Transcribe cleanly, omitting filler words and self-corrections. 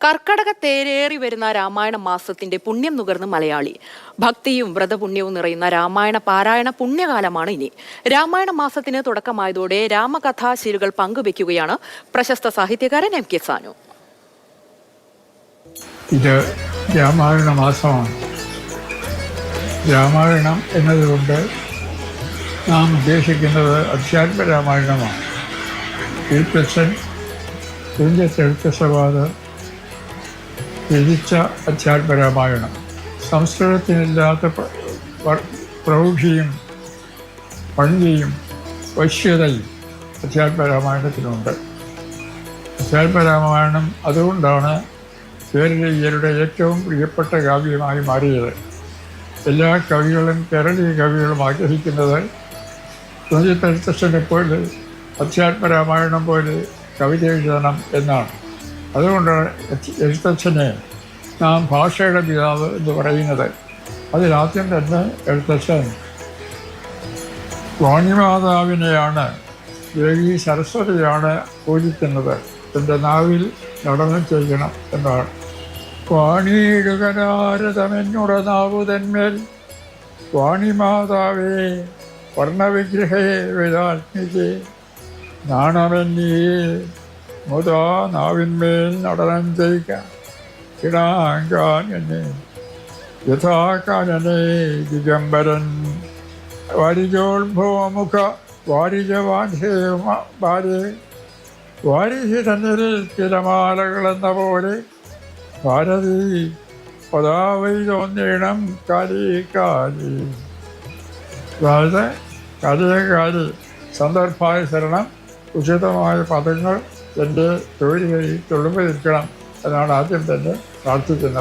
കർക്കടക തേരേറി വരുന്ന രാമായണ മാസത്തിന്റെ പുണ്യം നുകർന്ന് മലയാളി. ഭക്തിയും വ്രതപുണ്യവും നിറയുന്ന രാമായണ പാരായണ പുണ്യകാലമാണ് ഇനി. രാമായണ മാസത്തിന് തുടക്കമായതോടെ രാമകഥാശീലുകൾ പങ്കുവെക്കുകയാണ് പ്രശസ്ത സാഹിത്യകാരൻ എം കെ സാനു. ഇത് രാമായണ മാസമാണ്. രാമായണം എന്നതുകൊണ്ട് നാം ഉദ്ദേശിക്കുന്നത് അധ്യാത്മ രാമായണമാണ്. എഴുത്തച്ഛൻ തുഞ്ചത്തെഴുത്തച്ഛവാദ രചിച്ച അധ്യാത്മരാമായണം. സംസ്കൃതത്തിനില്ലാത്ത പ്രൗഢിയും പണ്ഡിയും വശ്യതയും അധ്യാത്മരാമായണത്തിനുണ്ട്. അധ്യാത്മരാമായണം അതുകൊണ്ടാണ് കേരളീയരുടെ ഏറ്റവും പ്രിയപ്പെട്ട കാവ്യമായി മാറിയത്. എല്ലാ കവികളും കേരളീയ കവികളും ആഗ്രഹിക്കുന്നത് തുഞ്ചത്തെഴുത്തച്ഛനെ പോലെ അധ്യാത്മരാമായണം പോലെ കവിത എഴുതണം എന്നാണ്. അതുകൊണ്ടാണ് എഴുത്തച്ഛനെ നാം ഭാഷയുടെ പിതാവ് എന്ന് പറയുന്നത്. അതിലാദ്യം തന്നെ എഴുത്തച്ഛൻ വാണിമാതാവിനെയാണ്, ദേവി സരസ്വതിയാണ് പൂജിക്കുന്നത്. എൻ്റെ നാവിൽ നടനം ചെയ്യണം എന്നാണ്. വാണിയിടുകനാരതമെന്നുട നാവുതന്മേൽ വാണിമാതാവേ വർണ്ണവിഗ്രഹേ വേദാത്മികേ നാണമെന്നിയേ മുതാ നാവിന്മേൽ നടനം ചെയ്യുക ഇടാങ്കാനനെ യഥാകാനനെ ദിഗംബരൻ വാരിജോത്ഭവമുഖ വാരിജവാൻഹേ ഭാര്യ വാരിഹി തന്നിൽ തിരമാലകളെന്ന പോലെ ഭാരതി പദാവൈ തോന്നിയിടം കാലി കാലി. അതായത് കാലികാലി സന്ദർഭാനുസരണം ഉചിതമായ പദങ്ങൾ എൻ്റെ തൊഴിൽ തുള്ളുമ്പോൾ ഇരിക്കണം എന്നാണ് ആദ്യം തന്നെ പ്രാർത്ഥിക്കുന്നത്.